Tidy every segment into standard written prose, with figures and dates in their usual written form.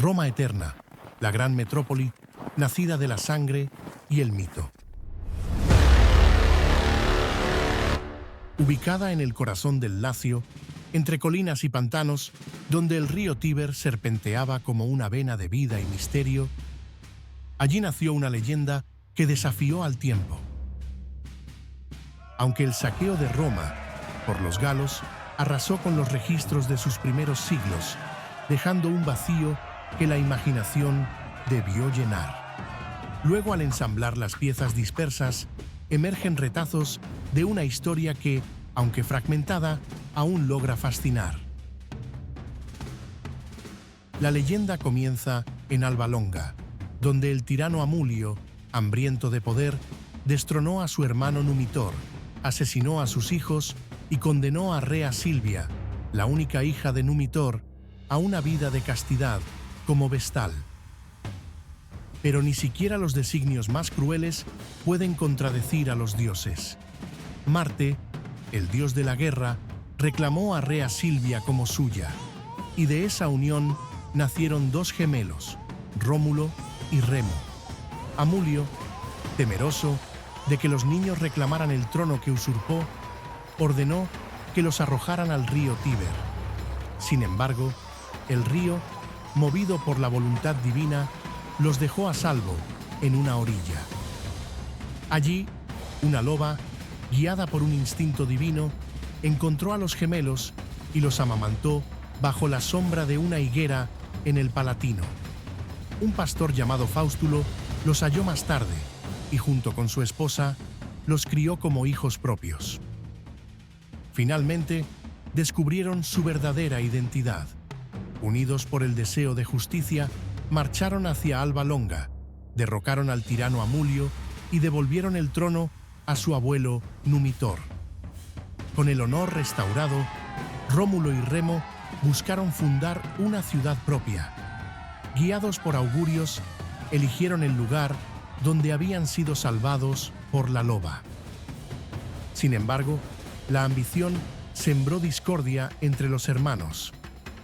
Roma eterna, la gran metrópoli, nacida de la sangre y el mito. Ubicada en el corazón del Lacio, entre colinas y pantanos, donde el río Tíber serpenteaba como una vena de vida y misterio, allí nació una leyenda que desafió al tiempo. Aunque el saqueo de Roma por los galos arrasó con los registros de sus primeros siglos, dejando un vacío que la imaginación debió llenar. Luego, al ensamblar las piezas dispersas, emergen retazos de una historia que, aunque fragmentada, aún logra fascinar. La leyenda comienza en Alba Longa, donde el tirano Amulio, hambriento de poder, destronó a su hermano Numitor, asesinó a sus hijos y condenó a Rea Silvia, la única hija de Numitor, a una vida de castidad como vestal. Pero ni siquiera los designios más crueles pueden contradecir a los dioses. Marte, el dios de la guerra, reclamó a Rea Silvia como suya, y de esa unión nacieron dos gemelos, Rómulo y Remo. Amulio, temeroso de que los niños reclamaran el trono que usurpó, ordenó que los arrojaran al río Tíber. Sin embargo, el río, movido por la voluntad divina, los dejó a salvo en una orilla. Allí, una loba, guiada por un instinto divino, encontró a los gemelos y los amamantó bajo la sombra de una higuera en el Palatino. Un pastor llamado Faustulo los halló más tarde y, junto con su esposa, los crió como hijos propios. Finalmente, descubrieron su verdadera identidad. Unidos por el deseo de justicia, marcharon hacia Alba Longa, derrocaron al tirano Amulio y devolvieron el trono a su abuelo Numitor. Con el honor restaurado, Rómulo y Remo buscaron fundar una ciudad propia. Guiados por augurios, eligieron el lugar donde habían sido salvados por la loba. Sin embargo, la ambición sembró discordia entre los hermanos.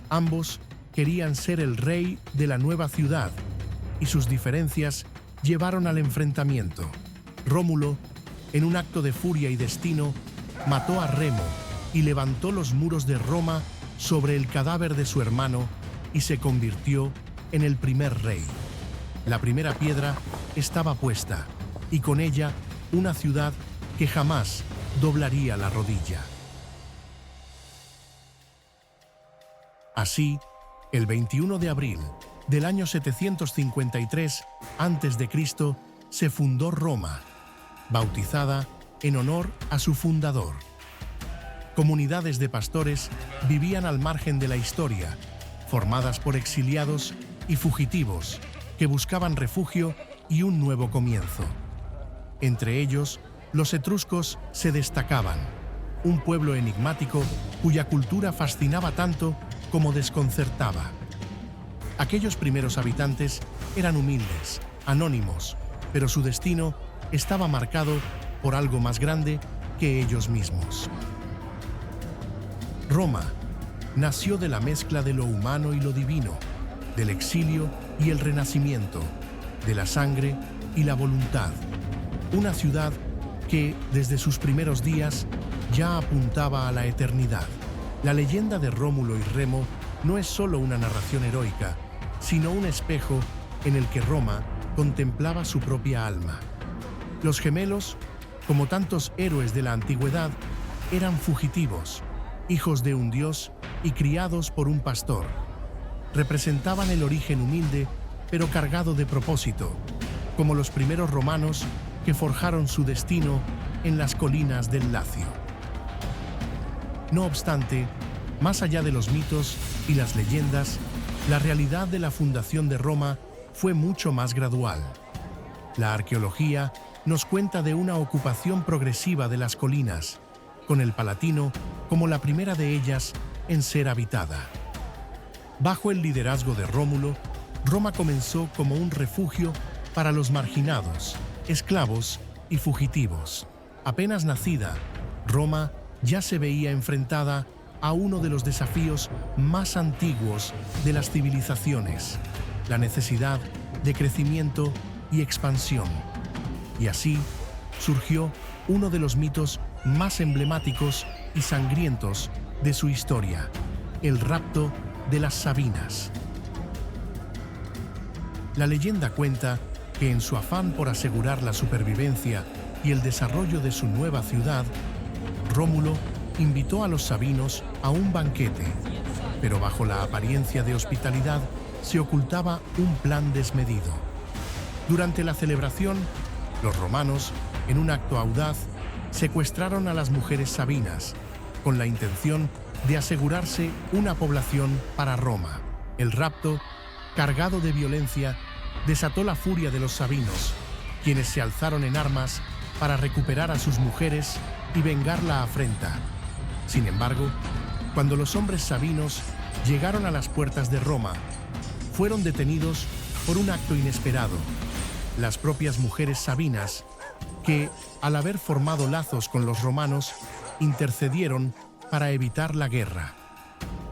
Ambos querían ser el rey de la nueva ciudad, y sus diferencias llevaron al enfrentamiento. Rómulo, en un acto de furia y destino, mató a Remo y levantó los muros de Roma sobre el cadáver de su hermano y se convirtió en el primer rey. La primera piedra estaba puesta, y con ella una ciudad que jamás doblaría la rodilla. Así, el 21 de abril del año 753 a.C., se fundó Roma, bautizada en honor a su fundador. Comunidades de pastores vivían al margen de la historia, formadas por exiliados y fugitivos que buscaban refugio y un nuevo comienzo. Entre ellos, los etruscos se destacaban, un pueblo enigmático cuya cultura fascinaba tanto como desconcertaba. Aquellos primeros habitantes eran humildes, anónimos, pero su destino estaba marcado por algo más grande que ellos mismos. Roma nació de la mezcla de lo humano y lo divino, del exilio y el renacimiento, de la sangre y la voluntad. Una ciudad que, desde sus primeros días, ya apuntaba a la eternidad. La leyenda de Rómulo y Remo no es solo una narración heroica, sino un espejo en el que Roma contemplaba su propia alma. Los gemelos, como tantos héroes de la antigüedad, eran fugitivos, hijos de un dios y criados por un pastor. Representaban el origen humilde, pero cargado de propósito, como los primeros romanos que forjaron su destino en las colinas del Lacio. No obstante, más allá de los mitos y las leyendas, la realidad de la fundación de Roma fue mucho más gradual. La arqueología nos cuenta de una ocupación progresiva de las colinas, con el Palatino como la primera de ellas en ser habitada. Bajo el liderazgo de Rómulo, Roma comenzó como un refugio para los marginados, esclavos y fugitivos. Apenas nacida, Roma ya se veía enfrentada a uno de los desafíos más antiguos de las civilizaciones, la necesidad de crecimiento y expansión. Y así surgió uno de los mitos más emblemáticos y sangrientos de su historia, el rapto de las Sabinas. La leyenda cuenta que en su afán por asegurar la supervivencia y el desarrollo de su nueva ciudad, Rómulo invitó a los sabinos a un banquete, pero bajo la apariencia de hospitalidad se ocultaba un plan desmedido. Durante la celebración, los romanos, en un acto audaz, secuestraron a las mujeres sabinas, con la intención de asegurarse una población para Roma. El rapto, cargado de violencia, desató la furia de los sabinos, quienes se alzaron en armas para recuperar a sus mujeres y vengar la afrenta. Sin embargo, cuando los hombres sabinos llegaron a las puertas de Roma, fueron detenidos por un acto inesperado. Las propias mujeres sabinas, que, al haber formado lazos con los romanos, intercedieron para evitar la guerra.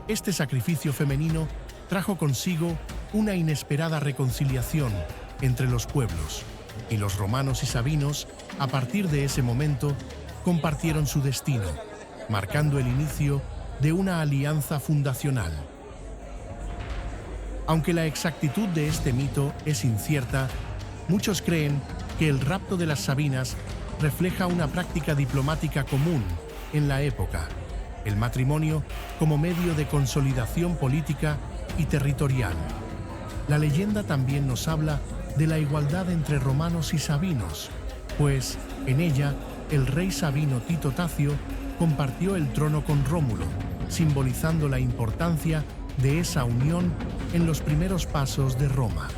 Este sacrificio femenino trajo consigo una inesperada reconciliación entre los pueblos, y los romanos y sabinos, a partir de ese momento, compartieron su destino, marcando el inicio de una alianza fundacional. Aunque la exactitud de este mito es incierta, muchos creen que el rapto de las Sabinas refleja una práctica diplomática común en la época, el matrimonio como medio de consolidación política y territorial. La leyenda también nos habla de la igualdad entre romanos y sabinos, pues en ella el rey sabino Tito Tacio compartió el trono con Rómulo, simbolizando la importancia de esa unión en los primeros pasos de Roma.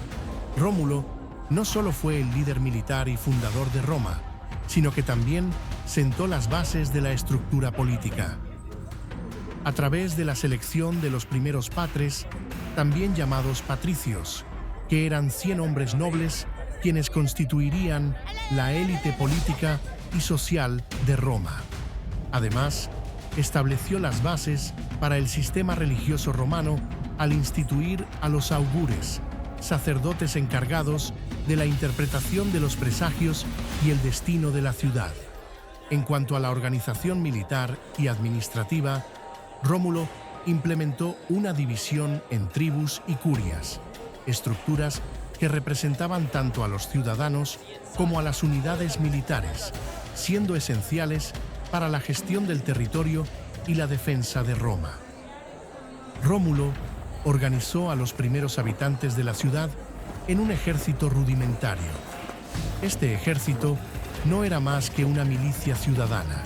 Rómulo no solo fue el líder militar y fundador de Roma, sino que también sentó las bases de la estructura política. A través de la selección de los primeros patres, también llamados patricios, que eran 100 hombres nobles quienes constituirían la élite política y social de Roma. Además, estableció las bases para el sistema religioso romano al instituir a los augures, sacerdotes encargados de la interpretación de los presagios y el destino de la ciudad. En cuanto a la organización militar y administrativa, Rómulo implementó una división en tribus y curias, estructuras que representaban tanto a los ciudadanos como a las unidades militares, siendo esenciales para la gestión del territorio y la defensa de Roma. Rómulo organizó a los primeros habitantes de la ciudad en un ejército rudimentario. Este ejército no era más que una milicia ciudadana,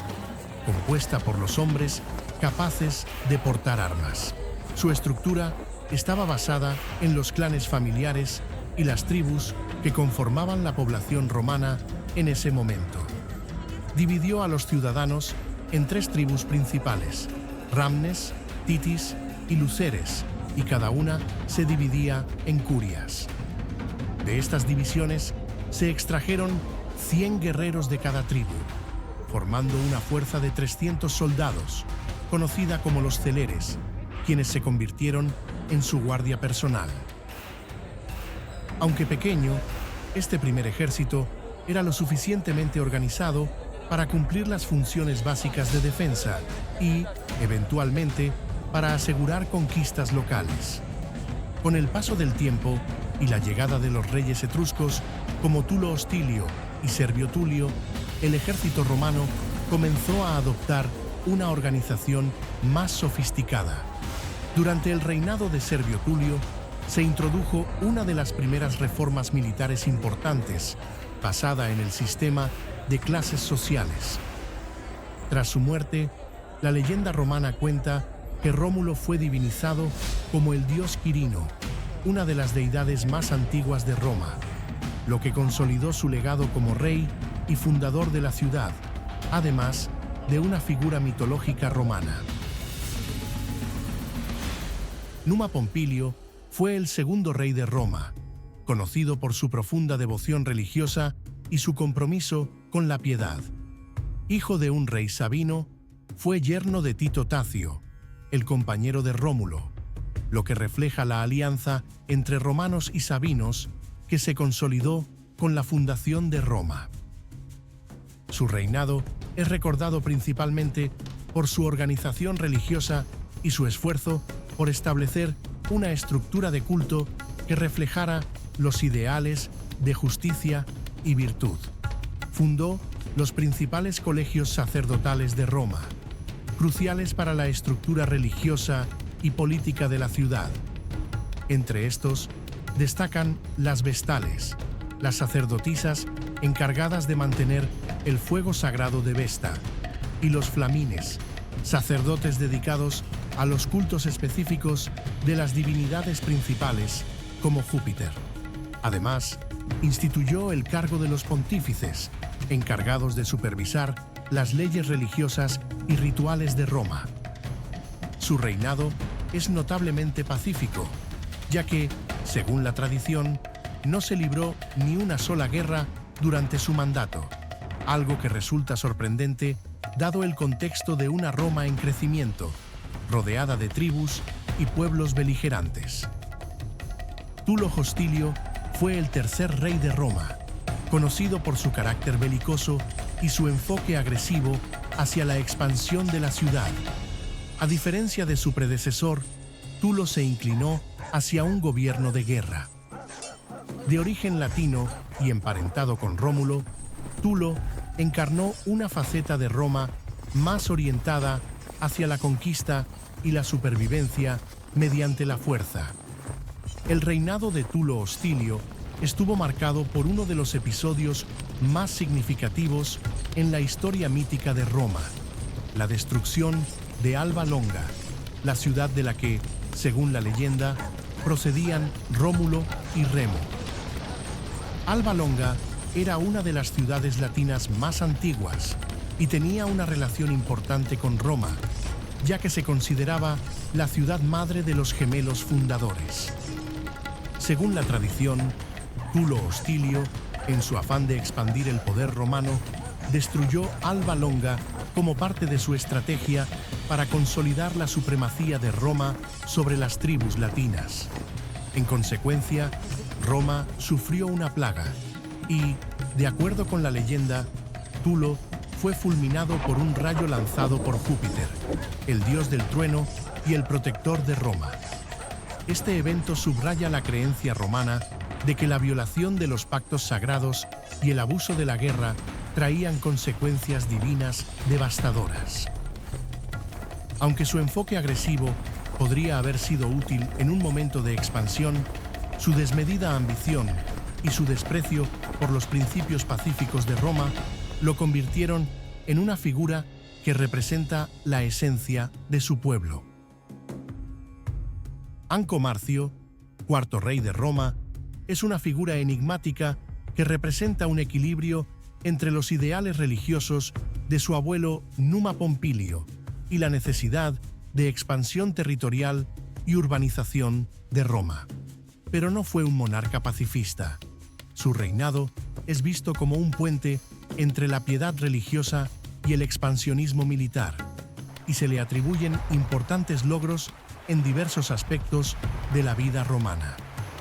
compuesta por los hombres capaces de portar armas. Su estructura estaba basada en los clanes familiares y las tribus que conformaban la población romana en ese momento. Dividió a los ciudadanos en 3 tribus principales: Ramnes, Titis y Luceres, y cada una se dividía en curias. De estas divisiones se extrajeron 100 guerreros de cada tribu, formando una fuerza de 300 soldados, conocida como los celeres, quienes se convirtieron en su guardia personal. Aunque pequeño, este primer ejército era lo suficientemente organizado para cumplir las funciones básicas de defensa y, eventualmente, para asegurar conquistas locales. Con el paso del tiempo y la llegada de los reyes etruscos como Tulo Hostilio y Servio Tulio, el ejército romano comenzó a adoptar una organización más sofisticada. Durante el reinado de Servio Tulio, se introdujo una de las primeras reformas militares importantes, basada en el sistema de clases sociales. Tras su muerte, la leyenda romana cuenta que Rómulo fue divinizado como el dios Quirino, una de las deidades más antiguas de Roma, lo que consolidó su legado como rey y fundador de la ciudad, además de una figura mitológica romana. Numa Pompilio fue el segundo rey de Roma, conocido por su profunda devoción religiosa y su compromiso con la piedad. Hijo de un rey sabino, fue yerno de Tito Tacio, el compañero de Rómulo, lo que refleja la alianza entre romanos y sabinos que se consolidó con la fundación de Roma. Su reinado es recordado principalmente por su organización religiosa y su esfuerzo por establecer una estructura de culto que reflejara los ideales de justicia y virtud. Fundó los principales colegios sacerdotales de Roma, cruciales para la estructura religiosa y política de la ciudad. Entre estos destacan las vestales, las sacerdotisas encargadas de mantener el fuego sagrado de Vesta, y los flamines, sacerdotes dedicados a los cultos específicos de las divinidades principales, como Júpiter. Además, instituyó el cargo de los pontífices, encargados de supervisar las leyes religiosas y rituales de Roma. Su reinado es notablemente pacífico, ya que, según la tradición, no se libró ni una sola guerra durante su mandato, algo que resulta sorprendente dado el contexto de una Roma en crecimiento, rodeada de tribus y pueblos beligerantes. Tulo Hostilio fue el tercer rey de Roma, conocido por su carácter belicoso y su enfoque agresivo hacia la expansión de la ciudad. A diferencia de su predecesor, Tulo se inclinó hacia un gobierno de guerra. De origen latino y emparentado con Rómulo, Tulo encarnó una faceta de Roma más orientada hacia la conquista y la supervivencia mediante la fuerza. El reinado de Tulo Hostilio estuvo marcado por uno de los episodios más significativos en la historia mítica de Roma, la destrucción de Alba Longa, la ciudad de la que, según la leyenda, procedían Rómulo y Remo. Alba Longa era una de las ciudades latinas más antiguas y tenía una relación importante con Roma, ya que se consideraba la ciudad madre de los gemelos fundadores. Según la tradición, Tulo Hostilio, en su afán de expandir el poder romano, destruyó Alba Longa como parte de su estrategia para consolidar la supremacía de Roma sobre las tribus latinas. En consecuencia, Roma sufrió una plaga y, de acuerdo con la leyenda, Tulo fue fulminado por un rayo lanzado por Júpiter, el dios del trueno y el protector de Roma. Este evento subraya la creencia romana de que la violación de los pactos sagrados y el abuso de la guerra traían consecuencias divinas devastadoras. Aunque su enfoque agresivo podría haber sido útil en un momento de expansión, su desmedida ambición y su desprecio por los principios pacíficos de Roma lo convirtieron en una figura que representa la esencia de su pueblo. Anco Marcio, cuarto rey de Roma, es una figura enigmática que representa un equilibrio entre los ideales religiosos de su abuelo Numa Pompilio y la necesidad de expansión territorial y urbanización de Roma. Pero no fue un monarca pacifista. Su reinado es visto como un puente entre la piedad religiosa y el expansionismo militar, y se le atribuyen importantes logros en diversos aspectos de la vida romana.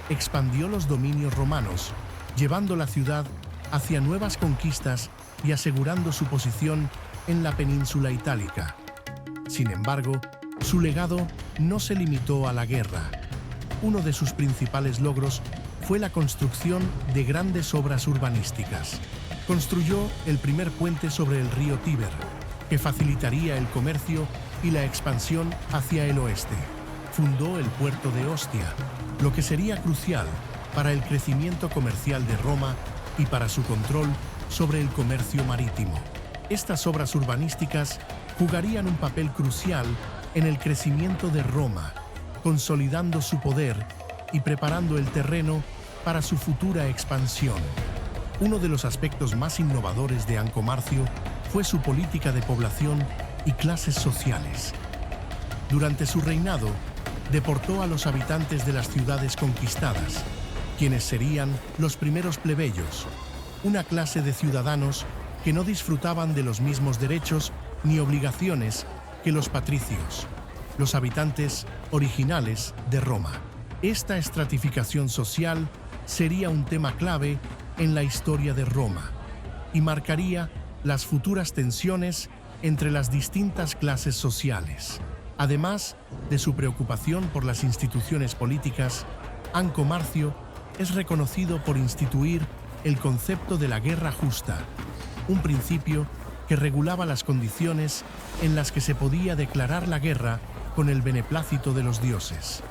Expandió los dominios romanos, llevando la ciudad hacia nuevas conquistas y asegurando su posición en la península itálica. Sin embargo, su legado no se limitó a la guerra. Uno de sus principales logros fue la construcción de grandes obras urbanísticas. Construyó el primer puente sobre el río Tíber, que facilitaría el comercio y la expansión hacia el oeste. Fundó el puerto de Ostia, lo que sería crucial para el crecimiento comercial de Roma y para su control sobre el comercio marítimo. Estas obras urbanísticas jugarían un papel crucial en el crecimiento de Roma, consolidando su poder y preparando el terreno para su futura expansión. Uno de los aspectos más innovadores de Anco Marcio fue su política de población y clases sociales. Durante su reinado, deportó a los habitantes de las ciudades conquistadas, quienes serían los primeros plebeyos, una clase de ciudadanos que no disfrutaban de los mismos derechos ni obligaciones que los patricios. los habitantes originales de Roma. Esta estratificación social sería un tema clave en la historia de Roma y marcaría las futuras tensiones entre las distintas clases sociales. Además de su preocupación por las instituciones políticas, Anco Marcio es reconocido por instituir el concepto de la guerra justa, un principio que regulaba las condiciones en las que se podía declarar la guerra con el beneplácito de los dioses.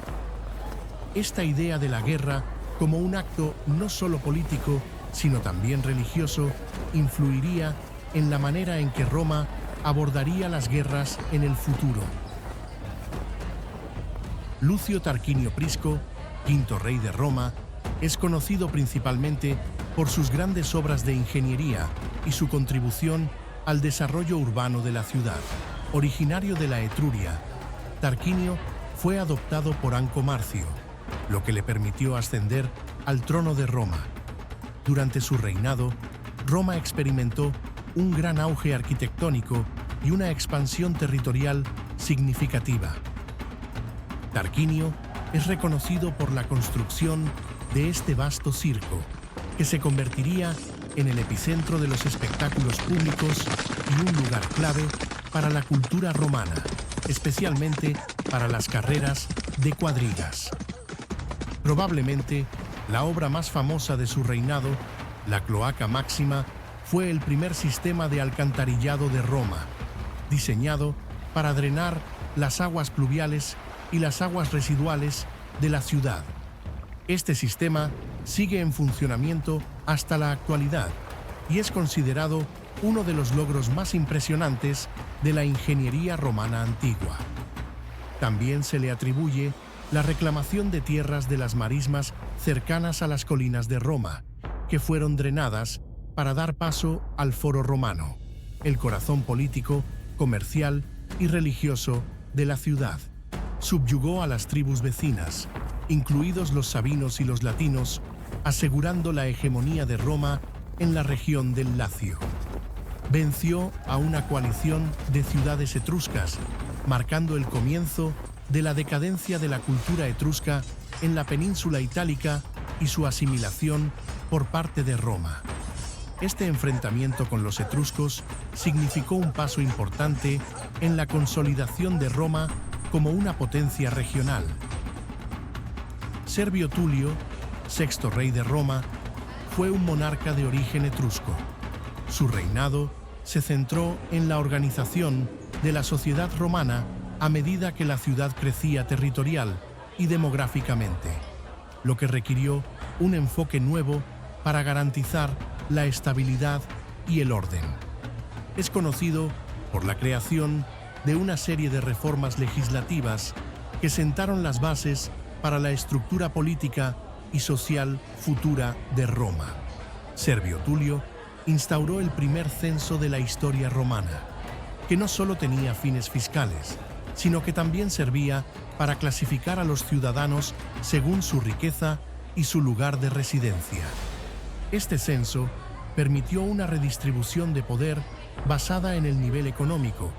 Esta idea de la guerra como un acto no solo político, sino también religioso, influiría en la manera en que Roma abordaría las guerras en el futuro. Lucio Tarquinio Prisco, quinto rey de Roma, es conocido principalmente por sus grandes obras de ingeniería y su contribución al desarrollo urbano de la ciudad. Originario de la Etruria, Tarquinio fue adoptado por Anco Marcio, lo que le permitió ascender al trono de Roma. Durante su reinado, Roma experimentó un gran auge arquitectónico y una expansión territorial significativa. Tarquinio es reconocido por la construcción de este vasto circo, que se convertiría en el epicentro de los espectáculos públicos y un lugar clave para la cultura romana, especialmente para las carreras de cuadrigas. Probablemente, la obra más famosa de su reinado, la Cloaca Máxima, fue el primer sistema de alcantarillado de Roma, diseñado para drenar las aguas pluviales y las aguas residuales de la ciudad. Este sistema sigue en funcionamiento hasta la actualidad y es considerado uno de los logros más impresionantes de la ingeniería romana antigua. También se le atribuye la reclamación de tierras de las marismas cercanas a las colinas de Roma, que fueron drenadas para dar paso al Foro Romano, el corazón político, comercial y religioso de la ciudad. Subyugó a las tribus vecinas, incluidos los sabinos y los latinos, asegurando la hegemonía de Roma en la región del Lacio. Venció a una coalición de ciudades etruscas, marcando el comienzo de la decadencia de la cultura etrusca en la península itálica y su asimilación por parte de Roma. Este enfrentamiento con los etruscos significó un paso importante en la consolidación de Roma como una potencia regional. Servio Tulio, sexto rey de Roma, fue un monarca de origen etrusco. Su reinado se centró en la organización de la sociedad romana a medida que la ciudad crecía territorial y demográficamente, lo que requirió un enfoque nuevo para garantizar la estabilidad y el orden. Es conocido por la creación de una serie de reformas legislativas que sentaron las bases para la estructura política y social futura de Roma. Servio Tulio instauró el primer censo de la historia romana, que no solo tenía fines fiscales, sino que también servía para clasificar a los ciudadanos según su riqueza y su lugar de residencia. Este censo permitió una redistribución de poder basada en el nivel económico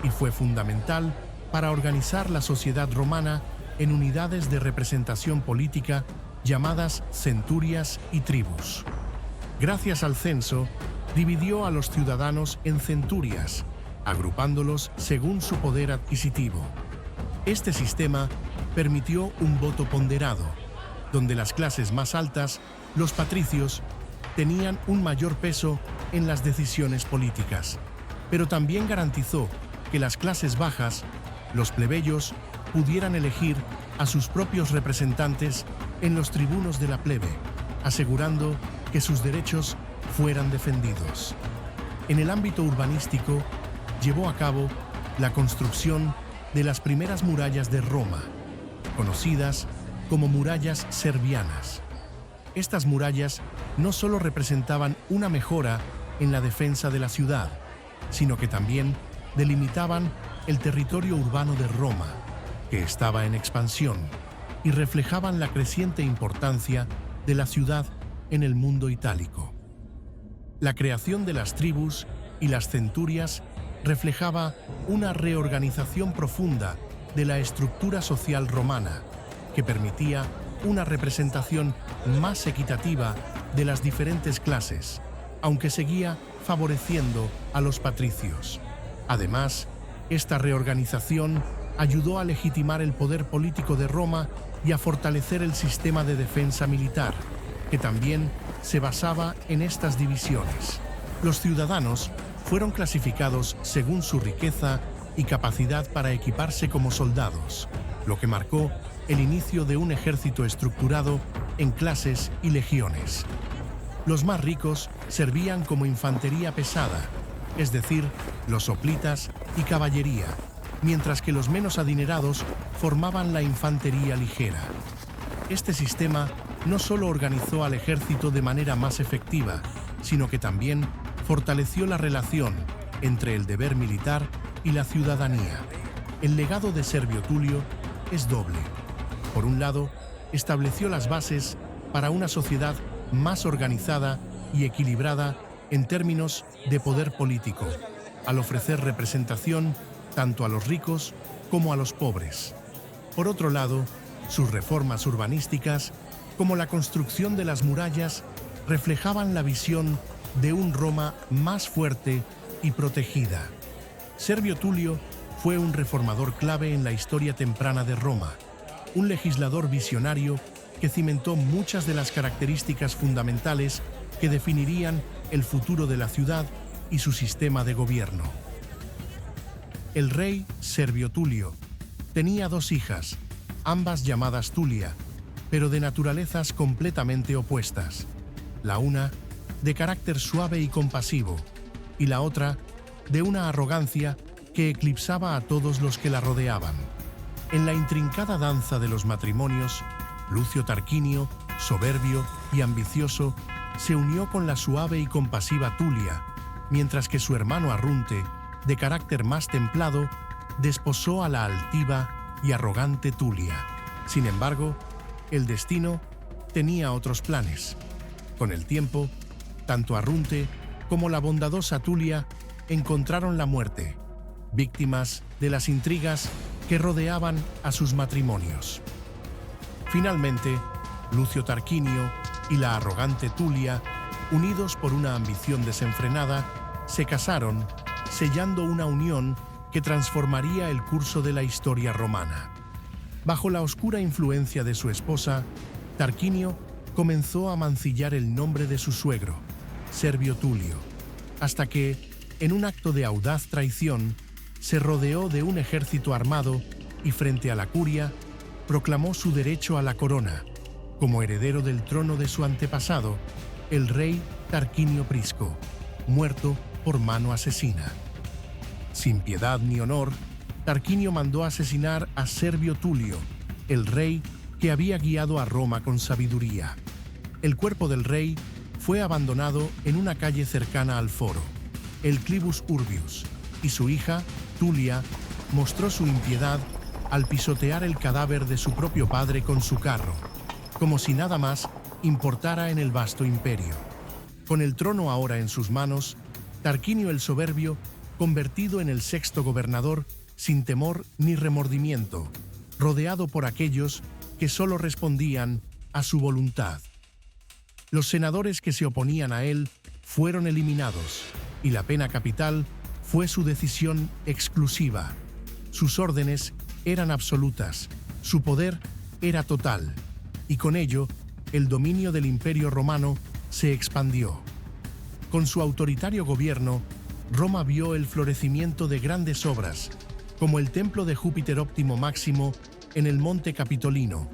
y fue fundamental para organizar la sociedad romana en unidades de representación política llamadas centurias y tribus. Gracias al censo, dividió a los ciudadanos en centurias, agrupándolos según su poder adquisitivo. Este sistema permitió un voto ponderado, donde las clases más altas, los patricios, tenían un mayor peso en las decisiones políticas, pero también garantizó que las clases bajas, los plebeyos, pudieran elegir a sus propios representantes en los tribunos de la plebe, asegurando que sus derechos fueran defendidos. En el ámbito urbanístico, llevó a cabo la construcción de las primeras murallas de Roma, conocidas como murallas servianas. Estas murallas no solo representaban una mejora en la defensa de la ciudad, sino que también delimitaban el territorio urbano de Roma, que estaba en expansión, y reflejaban la creciente importancia de la ciudad en el mundo itálico. La creación de las tribus y las centurias reflejaba una reorganización profunda de la estructura social romana, que permitía una representación más equitativa de las diferentes clases, aunque seguía favoreciendo a los patricios. Además, esta reorganización ayudó a legitimar el poder político de Roma y a fortalecer el sistema de defensa militar, que también se basaba en estas divisiones. Los ciudadanos fueron clasificados según su riqueza y capacidad para equiparse como soldados, lo que marcó el inicio de un ejército estructurado en clases y legiones. Los más ricos servían como infantería pesada, es decir, los hoplitas y caballería, mientras que los menos adinerados formaban la infantería ligera. Este sistema no solo organizó al ejército de manera más efectiva, sino que también fortaleció la relación entre el deber militar y la ciudadanía. El legado de Servio Tulio es doble. Por un lado, estableció las bases para una sociedad más organizada y equilibrada en términos de poder político, al ofrecer representación tanto a los ricos como a los pobres. Por otro lado, sus reformas urbanísticas, como la construcción de las murallas, reflejaban la visión de un Roma más fuerte y protegida. Servio Tulio fue un reformador clave en la historia temprana de Roma, un legislador visionario que cimentó muchas de las características fundamentales que definirían el futuro de la ciudad y su sistema de gobierno. El rey Servio Tulio tenía dos hijas, ambas llamadas Tulia, pero de naturalezas completamente opuestas. La una, de carácter suave y compasivo, y la otra, de una arrogancia que eclipsaba a todos los que la rodeaban. En la intrincada danza de los matrimonios, Lucio Tarquinio, soberbio y ambicioso, se unió con la suave y compasiva Tulia, mientras que su hermano Arrunte, de carácter más templado, desposó a la altiva y arrogante Tulia. Sin embargo, el destino tenía otros planes. Con el tiempo, tanto Arrunte como la bondadosa Tulia encontraron la muerte, víctimas de las intrigas que rodeaban a sus matrimonios. Finalmente, Lucio Tarquinio y la arrogante Tulia, unidos por una ambición desenfrenada, se casaron, sellando una unión que transformaría el curso de la historia romana. Bajo la oscura influencia de su esposa, Tarquinio comenzó a mancillar el nombre de su suegro, Servio Tulio, hasta que, en un acto de audaz traición, se rodeó de un ejército armado y, frente a la curia, proclamó su derecho a la corona, como heredero del trono de su antepasado, el rey Tarquinio Prisco, muerto por mano asesina. Sin piedad ni honor, Tarquinio mandó asesinar a Servio Tulio, el rey que había guiado a Roma con sabiduría. El cuerpo del rey fue abandonado en una calle cercana al foro, el Clivus Urbius, y su hija, Tulia, mostró su impiedad al pisotear el cadáver de su propio padre con su carro, como si nada más importara en el vasto imperio. Con el trono ahora en sus manos, Tarquinio el Soberbio, convertido en el sexto gobernador, sin temor ni remordimiento, rodeado por aquellos que solo respondían a su voluntad. Los senadores que se oponían a él fueron eliminados, y la pena capital fue su decisión exclusiva. Sus órdenes eran absolutas, su poder era total, y con ello, el dominio del Imperio Romano se expandió. Con su autoritario gobierno, Roma vio el florecimiento de grandes obras, como el Templo de Júpiter Óptimo Máximo en el Monte Capitolino,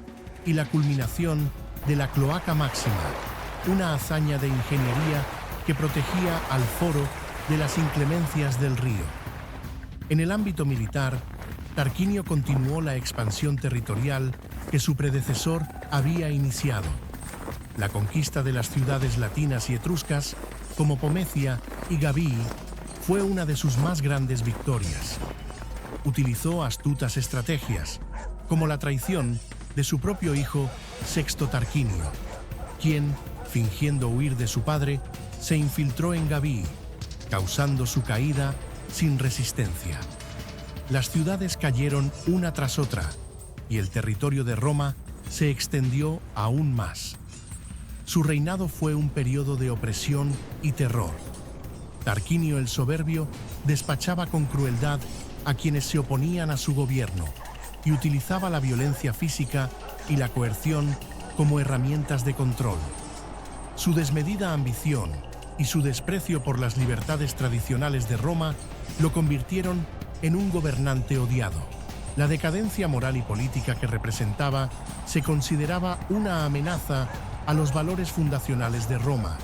y la culminación de la Cloaca Máxima, una hazaña de ingeniería que protegía al foro de las inclemencias del río. En el ámbito militar, Tarquinio continuó la expansión territorial que su predecesor había iniciado. La conquista de las ciudades latinas y etruscas, como Pomecia y Gabii, fue una de sus más grandes victorias. Utilizó astutas estrategias, como la traición de su propio hijo Sexto Tarquinio, quien, fingiendo huir de su padre, se infiltró en Gabii, causando su caída sin resistencia. las ciudades cayeron una tras otra y el territorio de Roma se extendió aún más. Su reinado fue un periodo de opresión y terror. Tarquinio el Soberbio despachaba con crueldad a quienes se oponían a su gobierno y utilizaba la violencia física y la coerción como herramientas de control. Su desmedida ambición y su desprecio por las libertades tradicionales de Roma lo convirtieron en un gobernante odiado. La decadencia moral y política que representaba se consideraba una amenaza a los valores fundacionales de Roma,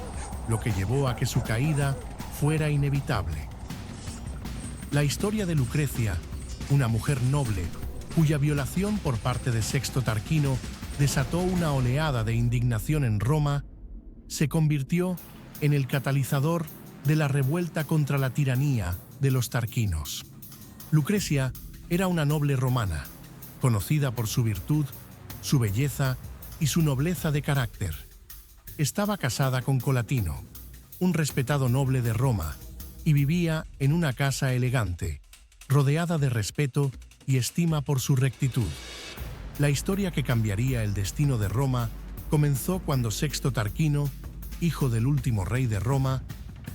lo que llevó a que su caída fuera inevitable. La historia de Lucrecia, una mujer noble, cuya violación por parte de Sexto Tarquino desató una oleada de indignación en Roma, se convirtió en el catalizador de la revuelta contra la tiranía de los tarquinos. Lucrecia era una noble romana, conocida por su virtud, su belleza y su nobleza de carácter. Estaba casada con Colatino, un respetado noble de Roma, y vivía en una casa elegante, rodeada de respeto y estima por su rectitud. La historia que cambiaría el destino de Roma comenzó cuando Sexto Tarquino, hijo del último rey de Roma,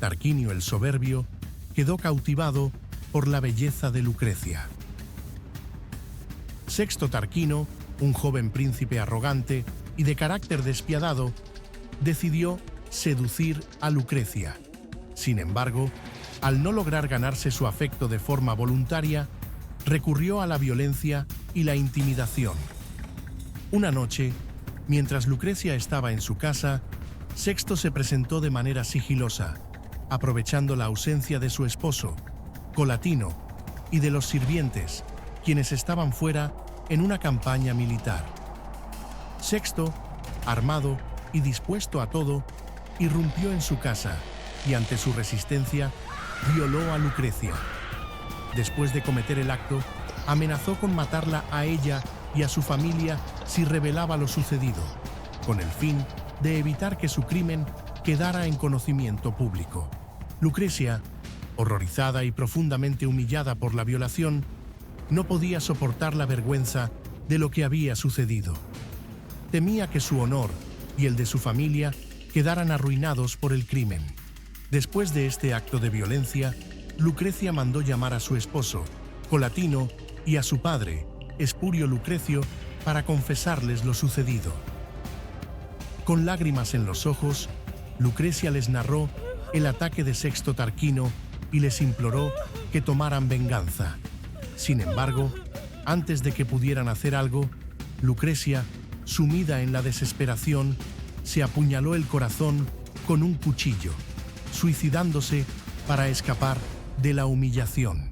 Tarquinio el Soberbio, quedó cautivado por la belleza de Lucrecia. Sexto Tarquino, un joven príncipe arrogante y de carácter despiadado, decidió seducir a Lucrecia. Sin embargo, al no lograr ganarse su afecto de forma voluntaria, recurrió a la violencia y la intimidación. Una noche, mientras Lucrecia estaba en su casa, Sexto se presentó de manera sigilosa, aprovechando la ausencia de su esposo, Colatino, y de los sirvientes, quienes estaban fuera en una campaña militar. Sexto, armado y dispuesto a todo, irrumpió en su casa y ante su resistencia, violó a Lucrecia. Después de cometer el acto, amenazó con matarla a ella y a su familia si revelaba lo sucedido, con el fin de evitar que su crimen quedara en conocimiento público. Lucrecia, horrorizada y profundamente humillada por la violación, no podía soportar la vergüenza de lo que había sucedido. Temía que su honor y el de su familia quedaran arruinados por el crimen. Después de este acto de violencia, Lucrecia mandó llamar a su esposo, Colatino, y a su padre, Espurio Lucrecio, para confesarles lo sucedido. Con lágrimas en los ojos, Lucrecia les narró el ataque de Sexto Tarquino y les imploró que tomaran venganza. Sin embargo, antes de que pudieran hacer algo, Lucrecia, sumida en la desesperación, se apuñaló el corazón con un cuchillo, suicidándose para escapar de la humillación.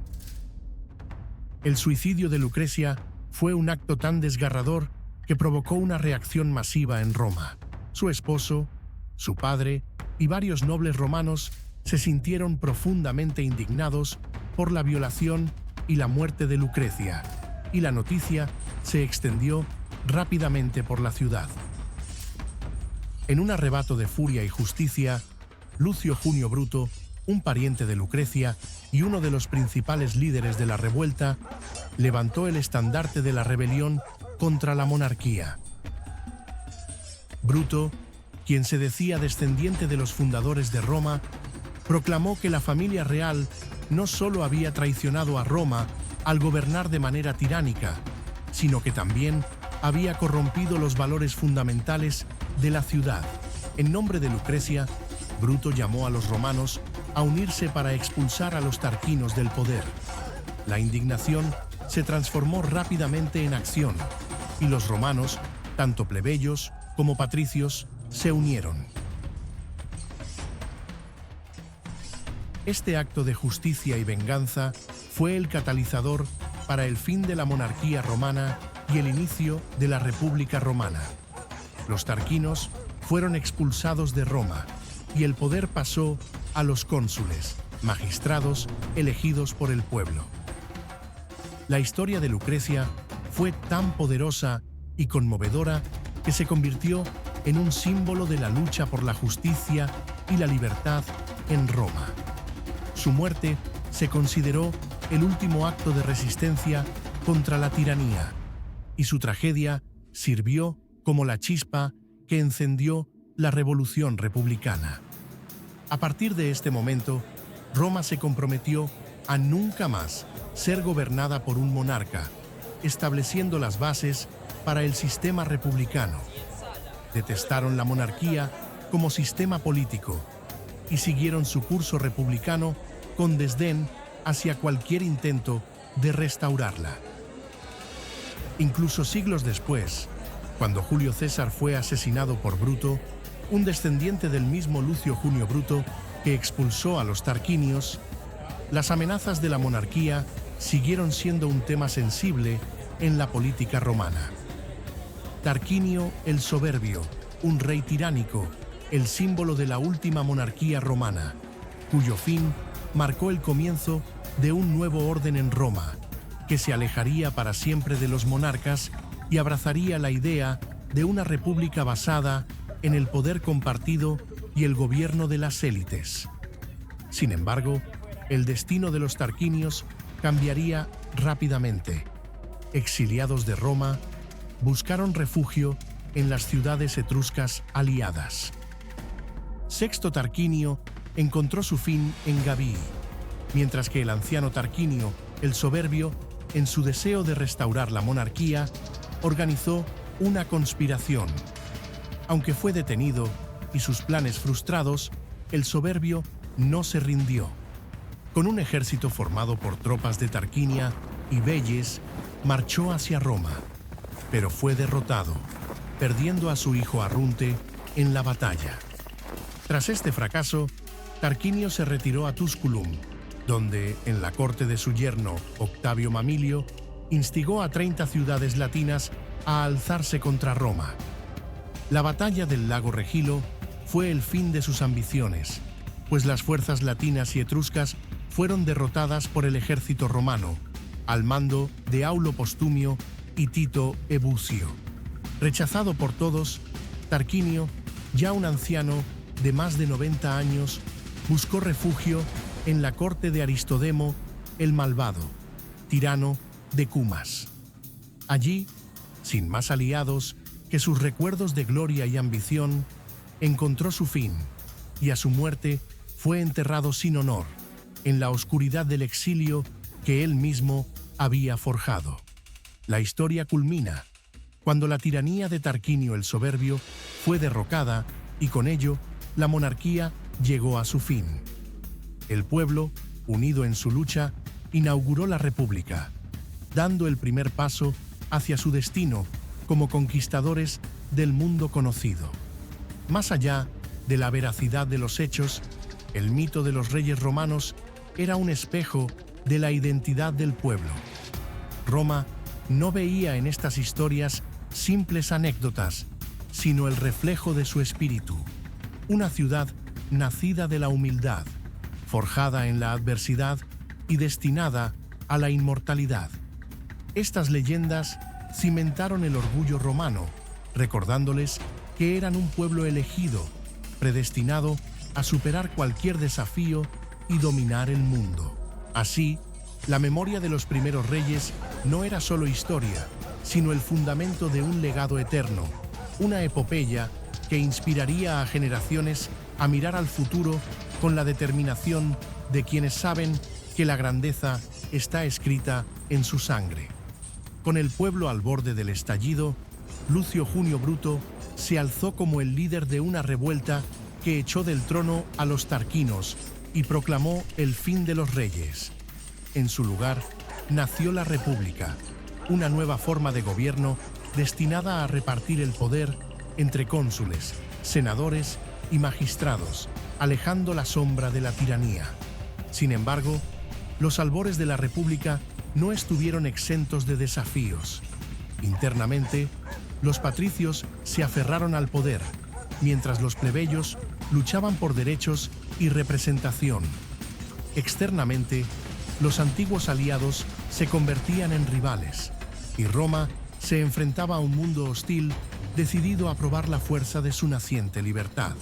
El suicidio de Lucrecia fue un acto tan desgarrador que provocó una reacción masiva en Roma. Su esposo, su padre y varios nobles romanos se sintieron profundamente indignados por la violación y la muerte de Lucrecia, y la noticia se extendió rápidamente por la ciudad. En un arrebato de furia y justicia, Lucio Junio Bruto, un pariente de Lucrecia y uno de los principales líderes de la revuelta, levantó el estandarte de la rebelión contra la monarquía. Bruto, quien se decía descendiente de los fundadores de Roma, proclamó que la familia real no solo había traicionado a Roma al gobernar de manera tiránica, sino que también había corrompido los valores fundamentales de la ciudad. En nombre de Lucrecia, Bruto llamó a los romanos a unirse para expulsar a los tarquinos del poder. La indignación se transformó rápidamente en acción, y los romanos, tanto plebeyos como patricios, se unieron. Este acto de justicia y venganza fue el catalizador para el fin de la monarquía romana y el inicio de la República Romana. Los tarquinos fueron expulsados de Roma y el poder pasó a los cónsules, magistrados elegidos por el pueblo. La historia de Lucrecia fue tan poderosa y conmovedora que se convirtió en un símbolo de la lucha por la justicia y la libertad en Roma. Su muerte se consideró el último acto de resistencia contra la tiranía, y su tragedia sirvió como la chispa que encendió la revolución republicana. A partir de este momento, Roma se comprometió a nunca más ser gobernada por un monarca, estableciendo las bases para el sistema republicano. Detestaron la monarquía como sistema político y siguieron su curso republicano con desdén hacia cualquier intento de restaurarla. Incluso siglos después, cuando Julio César fue asesinado por Bruto, un descendiente del mismo Lucio Junio Bruto que expulsó a los tarquinios, las amenazas de la monarquía siguieron siendo un tema sensible en la política romana. Tarquinio el Soberbio, un rey tiránico, el símbolo de la última monarquía romana, cuyo fin marcó el comienzo de un nuevo orden en Roma, que se alejaría para siempre de los monarcas y abrazaría la idea de una república basada en el poder compartido y el gobierno de las élites. Sin embargo, el destino de los tarquinios cambiaría rápidamente. Exiliados de Roma, buscaron refugio en las ciudades etruscas aliadas. Sexto Tarquinio encontró su fin en Gabii, mientras que el anciano Tarquinio el Soberbio, en su deseo de restaurar la monarquía, organizó una conspiración. Aunque fue detenido y sus planes frustrados, el Soberbio no se rindió. Con un ejército formado por tropas de Tarquinia y Veyes, marchó hacia Roma, pero fue derrotado, perdiendo a su hijo Arrunte en la batalla. Tras este fracaso, Tarquinio se retiró a Tusculum, donde, en la corte de su yerno Octavio Mamilio, instigó a 30 ciudades latinas a alzarse contra Roma. La batalla del lago Regilo fue el fin de sus ambiciones, pues las fuerzas latinas y etruscas fueron derrotadas por el ejército romano, al mando de Aulo Postumio y Tito Ebucio. Rechazado por todos, Tarquinio, ya un anciano de más de 90 años, buscó refugio en la corte de Aristodemo el Malvado, tirano de Cumas. Allí, sin más aliados que sus recuerdos de gloria y ambición, encontró su fin, y a su muerte fue enterrado sin honor, en la oscuridad del exilio que él mismo había forjado. La historia culmina cuando la tiranía de Tarquinio el Soberbio fue derrocada y con ello la monarquía llegó a su fin. El pueblo, unido en su lucha, inauguró la República, dando el primer paso hacia su destino como conquistadores del mundo conocido. Más allá de la veracidad de los hechos, el mito de los reyes romanos era un espejo de la identidad del pueblo. Roma no veía en estas historias simples anécdotas, sino el reflejo de su espíritu. Una ciudad nacida de la humildad, forjada en la adversidad y destinada a la inmortalidad. Estas leyendas cimentaron el orgullo romano, recordándoles que eran un pueblo elegido, predestinado a superar cualquier desafío y dominar el mundo. Así, la memoria de los primeros reyes no era solo historia, sino el fundamento de un legado eterno, una epopeya que inspiraría a generaciones a mirar al futuro con la determinación de quienes saben que la grandeza está escrita en su sangre. Con el pueblo al borde del estallido, Lucio Junio Bruto se alzó como el líder de una revuelta que echó del trono a los tarquinos y proclamó el fin de los reyes. En su lugar, nació la República, una nueva forma de gobierno destinada a repartir el poder entre cónsules, senadores y magistrados, alejando la sombra de la tiranía. Sin embargo, los albores de la República no estuvieron exentos de desafíos. Internamente, los patricios se aferraron al poder, mientras los plebeyos luchaban por derechos y representación. Externamente, los antiguos aliados se convertían en rivales, y Roma se enfrentaba a un mundo hostil decidido a probar la fuerza de su naciente libertad.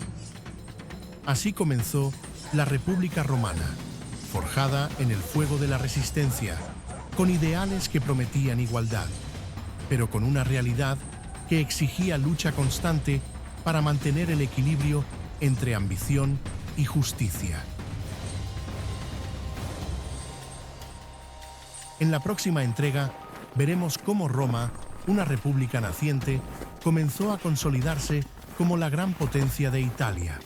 Así comenzó la República Romana, forjada en el fuego de la resistencia, con ideales que prometían igualdad, pero con una realidad que exigía lucha constante para mantener el equilibrio entre ambición y justicia. En la próxima entrega veremos cómo Roma, una república naciente, comenzó a consolidarse como la gran potencia de Italia.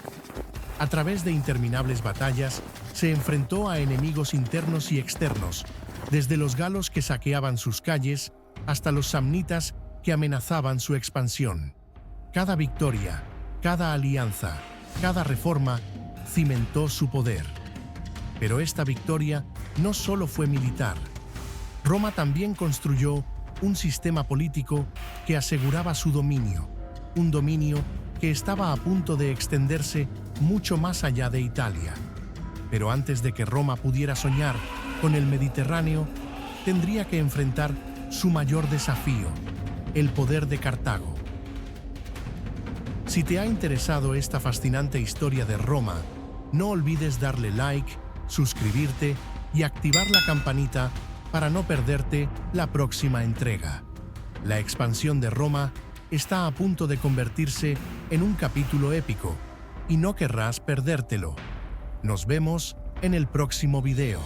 A través de interminables batallas, se enfrentó a enemigos internos y externos, desde los galos que saqueaban sus calles hasta los samnitas que amenazaban su expansión. Cada victoria, cada alianza, cada reforma cimentó su poder. Pero esta victoria no solo fue militar. Roma también construyó un sistema político que aseguraba su dominio, un dominio que estaba a punto de extenderse mucho más allá de Italia. Pero antes de que Roma pudiera soñar con el Mediterráneo, tendría que enfrentar su mayor desafío, el poder de Cartago. Si te ha interesado esta fascinante historia de Roma, no olvides darle like, suscribirte y activar la campanita para no perderte la próxima entrega. La expansión de Roma está a punto de convertirse en un capítulo épico y no querrás perdértelo. Nos vemos en el próximo video.